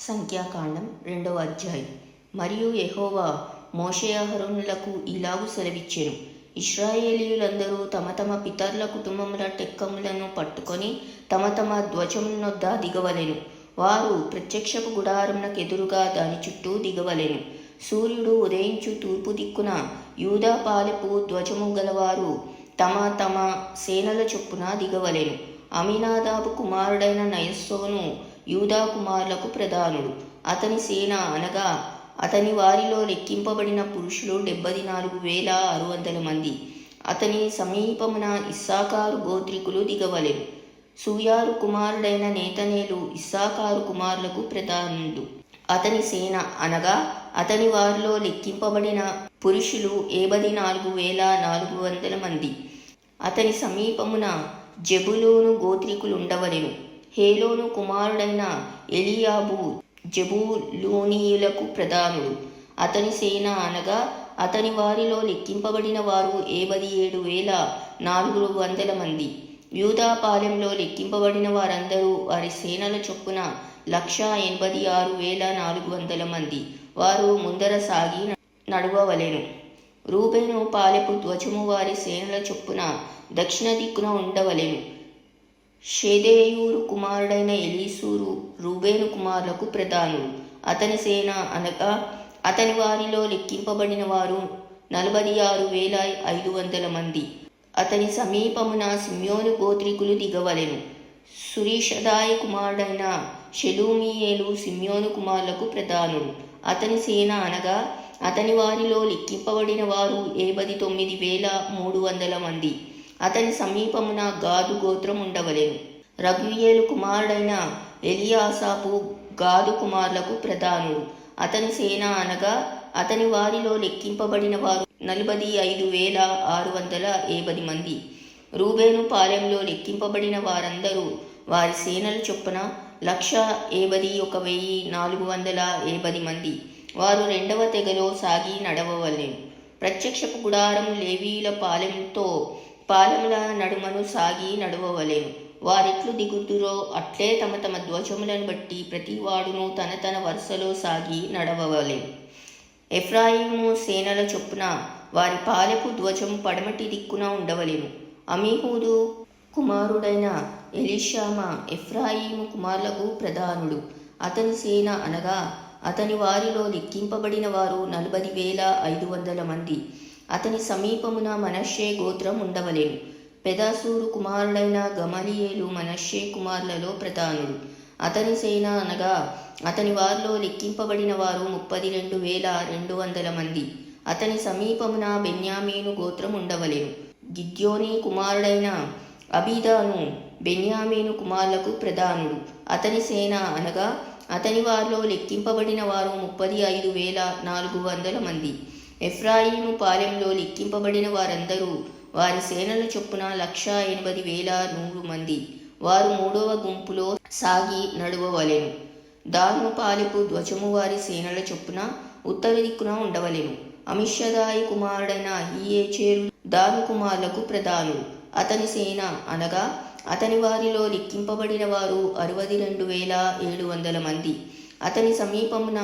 సంఖ్యాకాండం 2వ అధ్యాయం. మరియు యెహోవా మోషే అహరోనులకు ఇలాగు సెలవిచ్చెను. ఇశ్రాయేలీయులందరూ తమ తమ పితరుల కుటుంబముల టెక్కములను పట్టుకొని తమ తమ ధ్వజములనొద్ద దిగవలెను. వారు ప్రత్యక్షపు గుడారమునకెదురుగా దాని చుట్టూ దిగవలెను. సూర్యుడు ఉదయించు తూర్పు దిక్కున యూదా పాలెపు ధ్వజము గలవారు తమ తమ సేనల చొప్పున దిగవలెను. అమీనాదాబు కుమారుడైన నయస్సోను యూదా కుమారులకు ప్రధానుడు. అతని సేన అనగా అతని వారిలో లెక్కింపబడిన పురుషులు 74,600 మంది. అతని సమీపమున ఇస్సాకారు గోత్రికులు దిగవలెను. సూయారు కుమారుడైన నేతనేలు ఇస్సాకారు కుమారులకు ప్రధానుడు. అతని సేన అనగా అతని వారిలో లెక్కింపబడిన పురుషులు 74,400 మంది. అతని సమీపమున జెబులూను గోత్రికులుండవలెను. హేలోను కుమారుడైన ఎలియాబు జెబూలూనీయులకు ప్రధానుడు. అతని సేన అనగా అతని వారిలో లెక్కింపబడిన వారు 57,400 మంది. యూదా పాలెంలో లెక్కింపబడిన వారందరూ వారి సేనల చొప్పున 186,400 మంది. వారు ముందర సాగి నడువవలెను. రూబేను పాలెపు ధ్వజము వారి సేనల చొప్పున దక్షిణ దిక్కున ఉండవలెను. షెదేయూరు కుమారుడైన ఎలీసూరు రూబేను కుమారులకు ప్రధానుడు. అతని సేన అనగా అతని వారిలో లెక్కింపబడిన వారు 46,500 మంది. అతని సమీపమున సిమ్యోను గోత్రికులు దిగవలెను. సురీషదాయి కుమారుడైన షెలూమియేలు సిమ్యోను కుమారులకు ప్రధానుడు. అతని సేన అనగా అతని వారిలో లెక్కింపబడిన వారు 79,300 మంది. అతని సమీపమున గాదు గోత్రం ఉండవలెను. రగుయేలు కుమారుడైన ఎలియాసాపు గాదు కుమారులకు ప్రధానుడు. అతని సేన అనగా అతని వారిలో లెక్కింపబడిన వారు 45,670 మంది. రూబేను పాలెంలో లెక్కింపబడిన వారందరూ వారి సేనల చొప్పున 151,470 మంది. వారు 2వ తెగలో సాగి నడవవలెను. ప్రత్యక్షపు గుడారం లేవీయుల పాలెముల నడుమను సాగి నడవవలెను. వారెట్లు దిగుదురో అట్లే తమ తమ ధ్వజములను బట్టి ప్రతి వాడును తన తన వరుసలో సాగి నడవవలెను. ఎఫ్రాయిము సేనల చొప్పున వారి పాలెపు ధ్వజము పడమటి దిక్కున ఉండవలెను. అమీహూదు కుమారుడైన ఎలీషామా ఎఫ్రాయిము కుమారులకు ప్రధానుడు. అతని సేన అనగా అతని వారిలో లెక్కింపబడిన వారు 40,500 మంది. అతని సమీపమున మనష్షే గోత్రం ఉండవలెను. పెదాసూరు కుమారుడైన గమలియేలు మనష్షే కుమారులలో ప్రధానుడు. అతని సేన అనగా అతని వారిలో లెక్కింపబడిన వారు 32,200 మంది. అతని సమీపమున బెన్యామీను గోత్రం ఉండవలెను. గిద్యోనీ కుమారుడైన అబీదాను బెన్యామీను కుమారులకు ప్రధానుడు. అతని సేన అనగా అతని వారిలో లెక్కింపబడిన వారు 35,400 మంది. ఎఫ్రాయిము పాలెంలో లెక్కింపబడిన వారందరూ వారి సేనల చొప్పున 180,100 మంది. వారు 3వ గుంపులో సాగి నడువవలెను. దాను పాలెపు ధ్వజము వారి సేనల చొప్పున ఉత్తర దిక్కున ఉండవలెను. అమిషదాయి కుమారుడైన అహీయేచెరు దాను కుమారులకు ప్రధానుడు. అతని సేన అనగా అతని వారిలో లెక్కింపబడిన వారు 62,700 మంది. అతని సమీపమున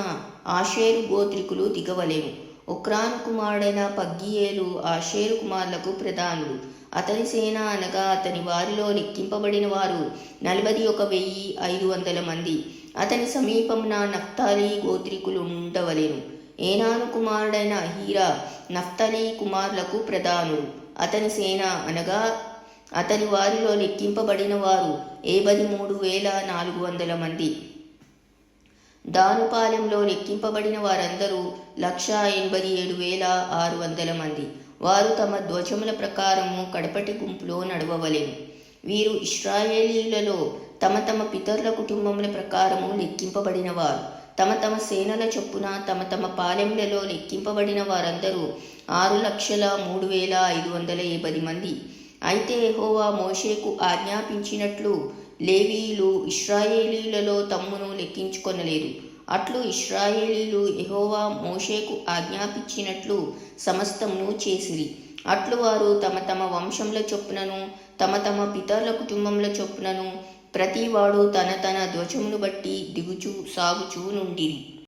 ఆషేరు గోత్రికులు దిగవలెను. ఒక్రాను కుమారుడైన పగ్గీయేలు ఆషేరు కుమారులకు ప్రధానుడు. అతని సేన అనగా అతని వారిలో లెక్కింపబడిన వారు 41,500 మంది. అతని సమీపమున నఫ్తాలి గోత్రికులు ఉండవలెను. ఏనాను కుమారుడైన అహీరా నఫ్తాలి కుమారులకు ప్రధానుడు. అతని సేన అనగా అతని వారిలో లెక్కింపబడిన వారు 53,400 మంది. దానుపాలెంలో లెక్కింపబడిన వారందరూ 187,600 మంది. వారు తమ ధ్వజముల ప్రకారము కడపటి గుంపులో నడవవలెను. వీరు ఇశ్రాయేలీయులలో తమ తమ పితరుల కుటుంబముల ప్రకారము లెక్కింపబడిన వారు. తమ తమ సేనల చొప్పున తమ తమ పాలెంలలో లెక్కింపబడిన వారందరూ 6,03,570 మంది. అయితే యెహోవా మోషేకు ఆజ్ఞాపించినట్లు లేవీయులు ఇశ్రాయేలీయులలో తమ్మును లెక్కించుకొనలేదు. అట్లు ఇశ్రాయేలీయులు యెహోవా మోషేకు ఆజ్ఞాపించినట్లు సమస్తమును చేసిరి. అట్లు వారు తమ తమ వంశముల చొప్పునను తమ తమ పితరుల కుటుంబముల చొప్పునను ప్రతివాడు తన తన ధ్వజమును బట్టి దిగుచూ సాగుచూ నుండిరి.